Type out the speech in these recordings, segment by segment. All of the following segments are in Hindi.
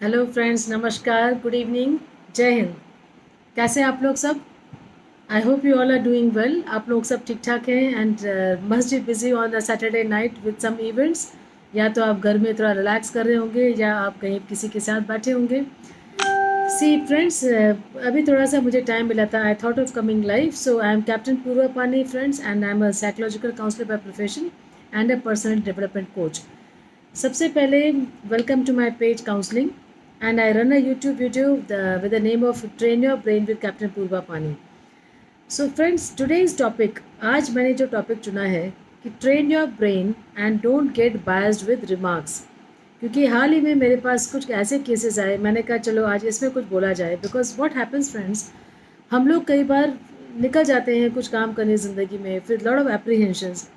हेलो फ्रेंड्स, नमस्कार, गुड इवनिंग, जय हिंद। कैसे हैं आप लोग सब? I hope you all are doing well. आप लोग सब ठीक ठाक हैं and must be busy on the Saturday night with some events. या तो आप घर में थोड़ा रिलैक्स कर रहे होंगे या आप कहीं किसी के साथ बैठे होंगे। सी फ्रेंड्स, अभी थोड़ा सा मुझे टाइम मिला था। I thought of coming live, so I am Captain Purva Pani friends and I am a psychological counsellor by profession and a personal development coach. सबसे पहले, welcome to my page counselling and I run a YouTube video with the name of train your brain with Captain Purva Pani. So friends, today's topic, आज मैंने जो टॉपिक चुना है कि train your brain and don't get biased with remarks. क्योंकि हाल ही में मेरे पास कुछ ऐसे केसेस आए, मैंने कहा चलो आज इसमें कुछ बोला जाए। बिकॉज व्हाट हैपन्स फ्रेंड्स, हम लोग कई बार निकल जाते हैं कुछ काम करने ज़िंदगी में, फिर लॉट ऑफ एप्रीहेंशंस।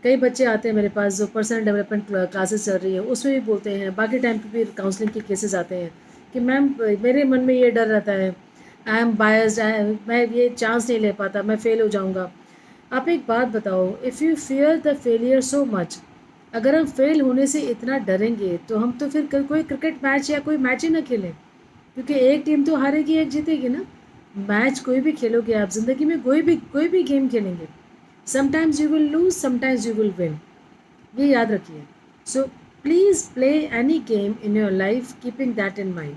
कई बच्चे आते हैं मेरे पास जो पर्सनल डेवलपमेंट क्लासेस चल रही है, उसमें भी बोलते हैं, बाकी टाइम पे भी काउंसलिंग के केसेस आते हैं कि मैम मेरे मन में ये डर रहता है, आई एम बायस्ड, मैं ये चांस नहीं ले पाता, मैं फेल हो जाऊँगा। आप एक बात बताओ, if you fear the failure so much, अगर हम फेल होने से इतना डरेंगे तो हम तो फिर कोई क्रिकेट मैच या कोई मैच ही ना खेलें। क्योंकि एक टीम तो हारेगी, एक जीतेगी ना। मैच कोई भी खेलोगे आप, ज़िंदगी में कोई भी गेम खेलेंगे, sometimes you will lose, sometimes you will win, ये याद रखिए। So please play any game in your life keeping that in mind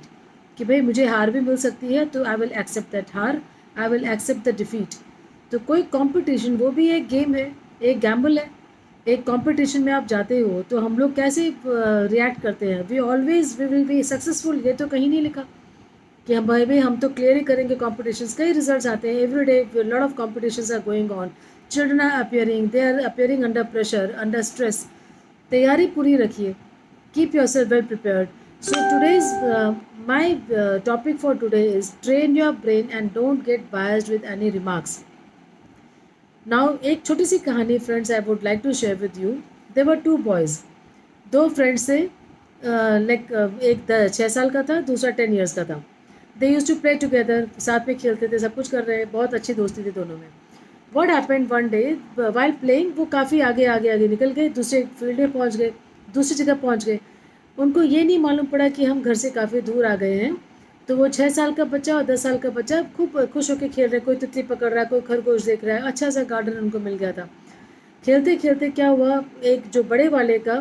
कि भाई मुझे हार भी मिल सकती है, तो आई विल एक्सेप्ट दैट हार, I will accept the defeat. तो कोई कंपटीशन, वो भी एक गेम है, एक गैम्बल है। एक कंपटीशन में आप जाते हो तो हम लोग कैसे रिएक्ट करते हैं, वी विल बी सक्सेसफुल, ये तो कहीं नहीं लिखा कि हम भाई हम तो क्लियर ही करेंगे कॉम्पिटिशन्स। कई रिजल्ट्स आते हैं every day, lot of competitions are going on, children are appearing, they are appearing under pressure, under stress. तैयारी पूरी रखिए, keep your self well prepared. So today's my topic for today is train your brain and don't get biased with any remarks. Now एक छोटी सी कहानी friends I would like to share with you. There were two boys, दो फ्रेंड्स थे। लाइक एक 6 साल का था, दूसरा 10 ईयर्स का था। दे यूज टू प्ले टुगेदर, साथ में खेलते थे, सब कुछ कर रहे हैं, बहुत अच्छी दोस्ती थी दोनों में। What happened one day, while playing वो काफ़ी आगे आगे आगे निकल गए, दूसरे फील्ड में पहुंच गए, दूसरी जगह पहुंच गए। उनको ये नहीं मालूम पड़ा कि हम घर से काफ़ी दूर आ गए हैं। तो वो 6 साल का बच्चा और 10 साल का बच्चा खूब खुश होकर खेल रहे, कोई तितली पकड़ रहा है, कोई खरगोश देख रहा है, अच्छा सा गार्डन उनको मिल गया था। खेलते खेलते क्या हुआ, एक जो बड़े वाले का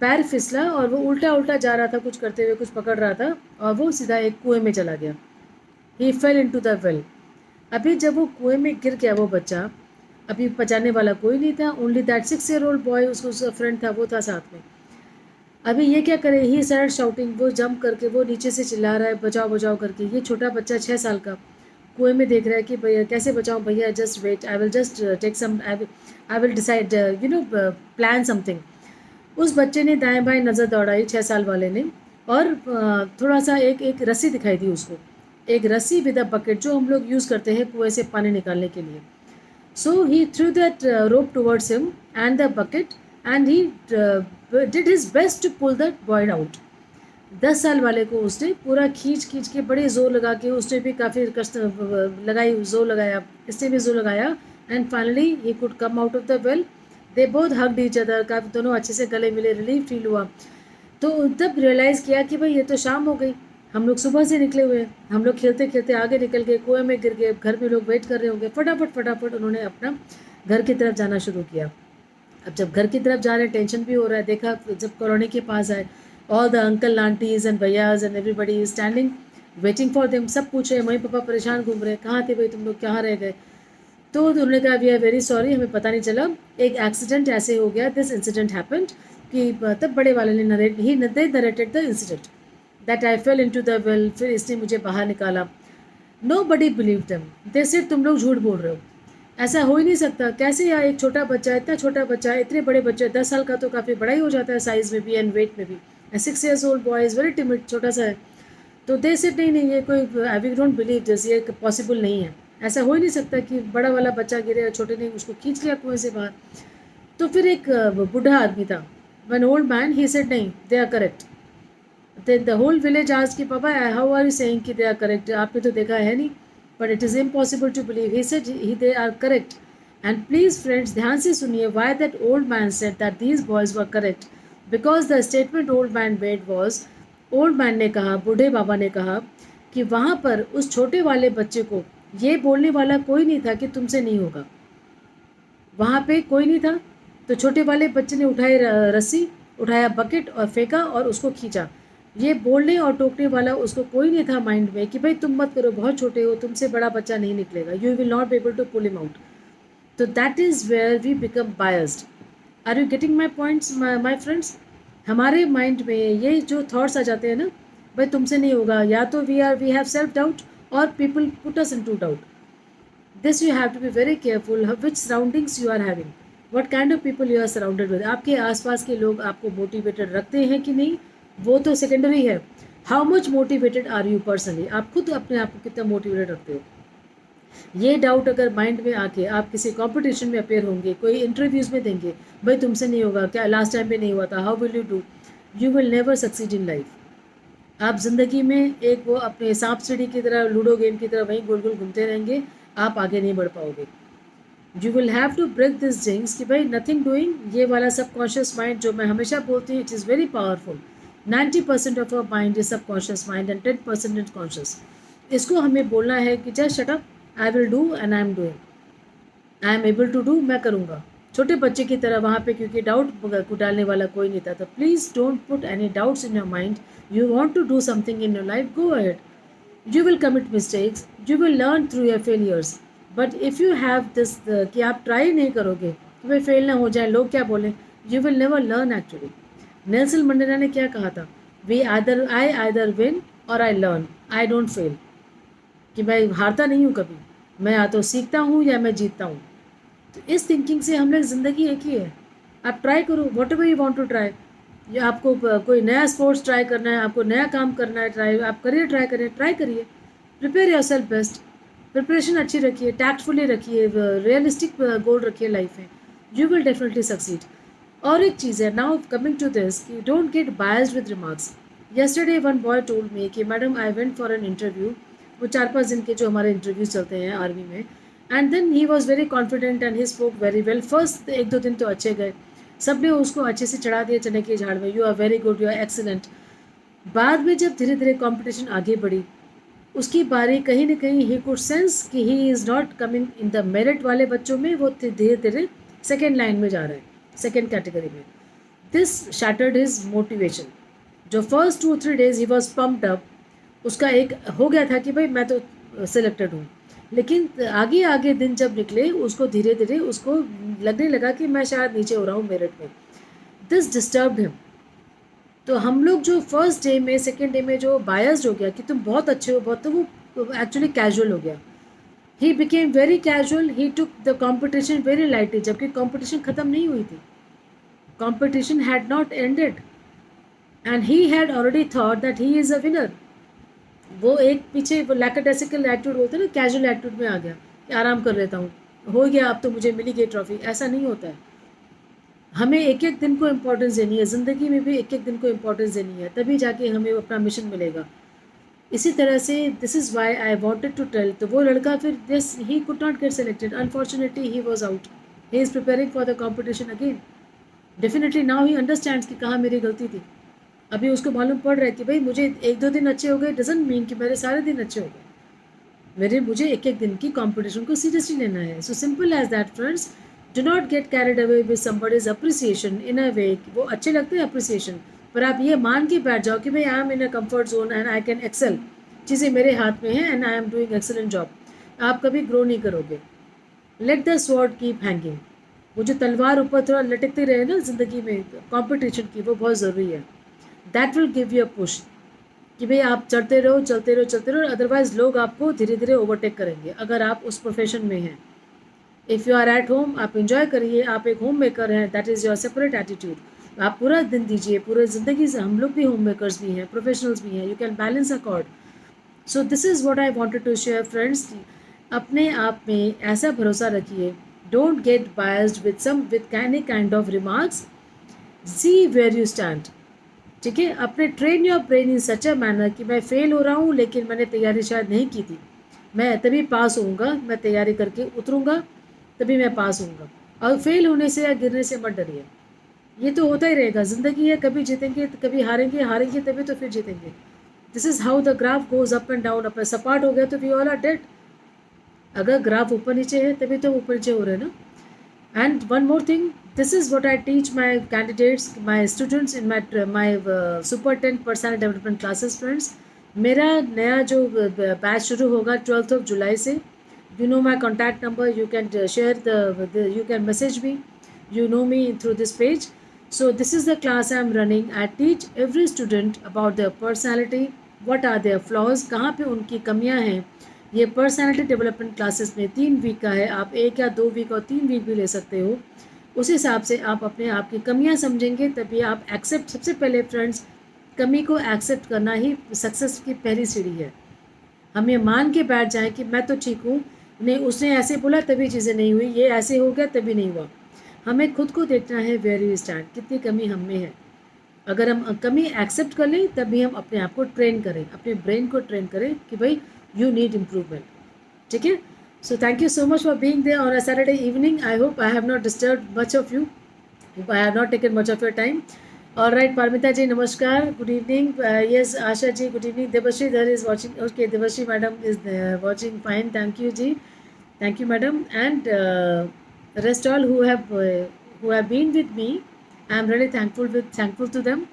पैर फिसला और वो उल्टा उल्टा जा रहा था, कुछ करते हुए, कुछ पकड़ रहा था, और वो सीधा एक कुएं में चला गया। He fell into the well. अभी जब वो कुएं में गिर गया वो बच्चा, अभी बचाने वाला कोई नहीं था, only that 6 year old boy, उसका फ्रेंड था, वो था साथ में। अभी ये क्या करे, ही स्टार्टेड शाउटिंग, वो जंप करके वो नीचे से चिल्ला रहा है बचाओ बचाओ करके। ये छोटा बच्चा 6 साल का कुएं में देख रहा है कि भैया कैसे बचाऊं, भैया just wait, I will just take some, I will decide, you know, plan something. उस बच्चे ने दाएं बाएं नज़र दौड़ाई, 6 साल वाले ने, और थोड़ा सा एक एक रस्सी दिखाई दी उसको, एक रस्सी विद अ बकेट, जो हम लोग यूज़ करते हैं कुएं से पानी निकालने के लिए। So he threw that rope towards him and the bucket, and he did his best to pull that boy out. 10 साल वाले को उसने पूरा खींच खींच के, बड़े जोर लगा के, उसने भी काफ़ी कष्ट लगाई, जोर लगाया, इसने भी जोर लगाया, and finally he could come out of the well. They both hugged each other, काफ़ी दोनों अच्छे से गले मिले, रिलीफ फील हुआ। तो तब रियलाइज़ किया कि भाई ये तो शाम हो गई, हम लोग सुबह से निकले हुए हैं, हम लोग खेलते खेलते आगे निकल गए, कुएं में गिर गए, घर में लोग वेट कर रहे होंगे, फटाफट फटाफट उन्होंने अपना घर की तरफ जाना शुरू किया। अब जब घर की तरफ जा रहे हैं, टेंशन भी हो रहा है, देखा जब कॉलोनी के पास आए, all the uncle aunties and bhaiyas and everybody is standing waiting for them. सब पूछ रहे हैं, मम्मी पापा परेशान घूम रहे हैं, कहाँ थे भाई तुम लोग, कहाँ रह गए। तो उन्होंने कहा वी आर वेरी सॉरी, हमें पता नहीं चला, एक एक्सीडेंट ऐसे हो गया, दिस इंसिडेंट हैपेंड। कि तब बड़े वाले ने narrated the incident that I fell into the well, फिर इसने मुझे बाहर निकाला। Nobody believe them, they said तुम लोग झूठ बोल रहे हो, ऐसा हो ही नहीं सकता, कैसे यार, एक छोटा बच्चा, इतना छोटा बच्चा, इतने बड़े बच्चे, 10 साल का तो काफ़ी बड़ा ही हो जाता है साइज़ में भी एंड वेट में भी, 6 years old boy is very timid, छोटा सा है। तो दे सेड नहीं नहीं, ये कोई, वी डोंट बिलीव दिस, ये पॉसिबल नहीं है, ऐसा हो ही नहीं सकता कि बड़ा वाला बच्चा गिरे और छोटे ने उसको खींच लिया कुएं से बाहर। तो फिर एक बूढ़ा आदमी था, one old man, he said नहीं, they are correct. Then the whole village asked कि पापा how are you saying कि they are correct, आपने तो देखा है नहीं, but it is impossible to believe. He said they are correct. And please friends, ध्यान से सुनिए why that old man said that these boys were correct. Because the statement old man made was, old man ने कहा, बूढ़े बाबा ने कहा कि वहाँ पर उस छोटे वाले बच्चे को ये बोलने वाला कोई नहीं था कि तुमसे नहीं होगा। वहाँ पे कोई नहीं था, तो छोटे वाले बच्चे ने उठाई रस्सी, उठाया बकेट और फेंका और उसको खींचा। ये बोलने और टोकने वाला उसको कोई नहीं था माइंड में कि भाई तुम मत करो, बहुत छोटे हो, तुमसे बड़ा बच्चा नहीं निकलेगा, you will not be able to pull him out. तो that is where we become biased. Are you getting my points my friends? हमारे माइंड में ये जो थॉट्स आ जाते हैं ना, भाई तुमसे नहीं होगा, या तो वी हैव सेल्फ डाउट और people put us into doubt. This you have to be very careful which surroundings you are having, what kind of people you are surrounded with। आपके आसपास के लोग आपको मोटिवेटेड रखते हैं कि नहीं, वो तो सेकेंडरी है। How much motivated are you personally, आप खुद अपने आप को कितना मोटिवेटेड रखते हो। ये डाउट अगर माइंड में आके आप किसी कंपटीशन में अपेयर होंगे, कोई इंटरव्यूज़ में देंगे, भाई तुमसे नहीं होगा, क्या लास्ट टाइम पे नहीं हुआ था, how will you do, you will never succeed in life. आप ज़िंदगी में एक वो अपने सांप सीढ़ी की तरह, लूडो गेम की तरह वहीं गोल गोल घूमते रहेंगे, आप आगे नहीं बढ़ पाओगे। You will have to break this jinx कि भाई नथिंग डूइंग, ये वाला सबकॉन्शियस माइंड जो मैं हमेशा बोलती हूँ, it is very powerful. 90% of our mind is subconscious mind and 10% is conscious. इसको हमें बोलना है कि just shut up, I will do and I am doing, I am able to do, मैं करूँगा। छोटे बच्चे की तरह वहाँ पे, क्योंकि डाउट को डालने वाला कोई नहीं था। तो please don't put any doubts in your mind. You want to do something in your life, go ahead. You will commit mistakes, you will learn through your failures, but if you have this कि आप ट्राई नहीं करोगे कि भाई फेल ना हो जाए, लोग क्या बोलें, you will never learn actually। Nelson Mandela ने क्या कहा था, I either win or I learn, I don't fail। कि मैं हारता नहीं हूँ कभी, मैं या तो सीखता हूँ या मैं जीतता हूँ। तो इस थिंकिंग से हम लोग ज़िंदगी एक ही है। आप ट्राई करो whatever you want to try. या आपको कोई नया स्पोर्ट्स ट्राई करना है, आपको नया काम करना है, आप करियर ट्राई करिए। Prepare your self best, preparation अच्छी रखिए, टैक्टफुली रखिए, रियलिस्टिक गोल रखिए लाइफ में, यू विल डेफिनेटली सक्सीड। और एक चीज़ है, नाउ कमिंग टू दिस, कि don't get biased with remarks. Yesterday one boy told me कि madam I went for an interview, वो 4-5 दिन के जो हमारे इंटरव्यूज चलते हैं आर्मी में, and then he was very confident and he spoke very well. First 1-2 दिन तो अच्छे गए, सब ने उसको अच्छे से चढ़ा दिया चने के झाड़ में, you are very good, you are excellent. बाद में जब धीरे धीरे कंपटीशन आगे बढ़ी, उसकी बारी कहीं ना कहीं ही कुड सेंस कि he is not coming in the merit वाले बच्चों में, वो धीरे धीरे सेकेंड लाइन में जा रहा है, सेकेंड कैटेगरी में। This shattered his motivation. जो first 2-3 days he was pumped up, उसका एक हो गया था कि भाई मैं तो सिलेक्टेड हूँ, लेकिन आगे आगे दिन जब निकले, उसको धीरे धीरे उसको लगने लगा कि मैं शायद नीचे हो रहा हूँ मेरिट में। This disturbed him. तो हम लोग जो फर्स्ट डे में, सेकेंड डे में जो बायस्ड हो गया कि तुम बहुत अच्छे हो बहुत, तो वो एक्चुअली कैजुअल हो गया। He became very casual, he took the competition very lightly, जबकि कॉम्पिटिशन ख़त्म नहीं हुई थी, competition had not ended and he had already thought that he is a winner. वो एक पीछे वो लैकेडेसिकल एटीट्यूड होता है ना, कैजुअल एटीट्यूड में आ गया कि आराम कर लेता हूँ, हो गया, अब तो मुझे मिली गई ट्रॉफी। ऐसा नहीं होता है। हमें एक एक दिन को इम्पोर्टेंस देनी है, ज़िंदगी में भी एक एक दिन को इम्पोर्टेंस देनी है, तभी जाके हमें अपना मिशन मिलेगा। इसी तरह से this is why I wanted to tell. तो वो लड़का फिर this he could not get selected, unfortunately he was out. He is preparing for the competition again. Definitely now he understands कि कहाँ मेरी गलती थी। अभी उसको मालूम पड़ रहा है कि भाई मुझे 1-2 दिन अच्छे हो गए डजंट मीन कि मेरे सारे दिन अच्छे हो गए। मुझे एक एक दिन की कंपटीशन को सीरियसली लेना है। So simple as that friends, do not get carried away with somebody's appreciation in a way. वो अच्छे लगते हैं अप्रिसिएशन, पर आप ये मान के बैठ जाओ कि भाई I am in a comfort zone and I can excel, चीज़ें मेरे हाथ में हैं and I am doing excellent job. आप कभी ग्रो नहीं करोगे। Let the sword keep hanging. वो जो तलवार ऊपर थोड़ा लटकती रहे ना ज़िंदगी में कॉम्पिटिशन की, वो बहुत ज़रूरी है। That will give you a push कि भाई आप चलते रहो चलते रहो चलते रहो, अदरवाइज लोग आपको धीरे धीरे ओवरटेक करेंगे अगर आप उस प्रोफेशन में हैं। If you are at home, आप इंजॉय करिए, आप एक होम मेकर हैं, that is your separate attitude. आप पूरा दिन दीजिए, पूरे ज़िंदगी से। हम लोग भी होम मेकर्स भी हैं, प्रोफेशनल्स भी हैं, you can balance a chord. So this is what I wanted to share friends. अपने आप में ऐसा भरोसा रखिए, don't get biased with any kind of remarks, see where you stand. ठीक है, अपने train your brain in such a manner कि मैं फेल हो रहा हूँ लेकिन मैंने तैयारी शायद नहीं की थी, मैं तभी पास होऊंगा, मैं तैयारी करके उतरूँगा तभी मैं पास होऊंगा। और फेल होने से या गिरने से मत डरिए। ये तो होता ही रहेगा, ज़िंदगी है, कभी जीतेंगे तो कभी हारेंगे, हारेंगे तभी तो फिर जीतेंगे. This is how the graph goes up and down. अपना सपाट हो गया तो वी ऑल आर डेड. अगर ग्राफ ऊपर नीचे है तभी तो ऊपर नीचे हो रहे हैं ना. And one more thing, this is what I teach my candidates, my students in my Super 10 personality development classes, friends. मेरा नया जो बैच शुरू होगा 12th of July से. You know my contact number. You can share you can message me. You know me through this page. So this is the class I am running. I teach every student about their personality. What are their flaws? कहाँ पे उनकी कमियाँ हैं. ये पर्सनालिटी डेवलपमेंट क्लासेस में 3 वीक का है. आप 1 या 2 वीक और 3 वीक भी ले सकते हो. उस हिसाब से आप अपने आप की कमियां समझेंगे, तभी आप एक्सेप्ट. सबसे पहले फ्रेंड्स, कमी को एक्सेप्ट करना ही सक्सेस की पहली सीढ़ी है. हम ये मान के बैठ जाएं कि मैं तो ठीक हूँ, नहीं उसने ऐसे बोला तभी चीज़ें नहीं हुई, ये ऐसे हो गया तभी नहीं हुआ. हमें खुद को देखना है वेयर यू स्टैंड, कितनी कमी हम में है. अगर हम कमी एक्सेप्ट कर लें तभी हम अपने आप को ट्रेन करें, अपने ब्रेन को ट्रेन करें कि भाई यू नीड इम्प्रूवमेंट. ठीक है. So thank you so much for being there on a Saturday evening. I hope I have not disturb much of you. I have not taken much of your time. All right, Paramita ji नमस्कार, good evening. Yes Asha ji good evening. Devashree Dhar is watching. Okay, Devashree madam is watching. Fine, thank you ji, thank you madam. And rest all who have been with me, I am really thankful to them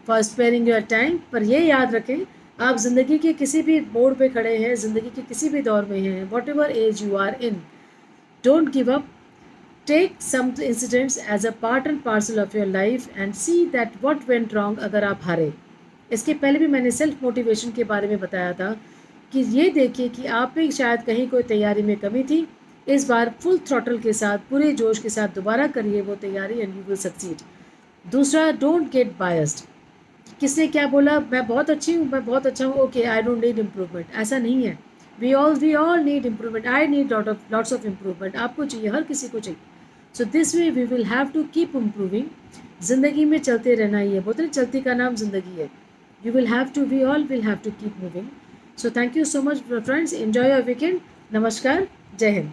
for sparing your time. पर ये याद रखें, आप ज़िंदगी के किसी भी मोड़ पे खड़े हैं, ज़िंदगी के किसी भी दौर में हैं, whatever age you are in, don't give up. Take some incidents as a part and parcel of your life and see that what went wrong. अगर आप हारे, इसके पहले भी मैंने सेल्फ मोटिवेशन के बारे में बताया था कि ये देखिए कि आप में शायद कहीं कोई तैयारी में कमी थी. इस बार फुल थ्रॉटल के साथ, पूरे जोश के साथ दोबारा करिए वो तैयारी एंड यू विल सक्सीड. दूसरा, डोंट गेट बायस्ड. किसने क्या बोला, मैं बहुत अच्छी हूँ, मैं बहुत अच्छा हूँ, okay I don't need improvement. ऐसा नहीं है. We all need improvement. I need lots of improvement. आपको चाहिए, हर किसी को चाहिए. So this way we will have to keep improving. ज़िंदगी में चलते रहना ही है, बोलते हैं चलती का नाम ज़िंदगी है. You will have to, we all will have to keep moving. So thank you so much friends. Enjoy your weekend. नमस्कार, जय हिंद.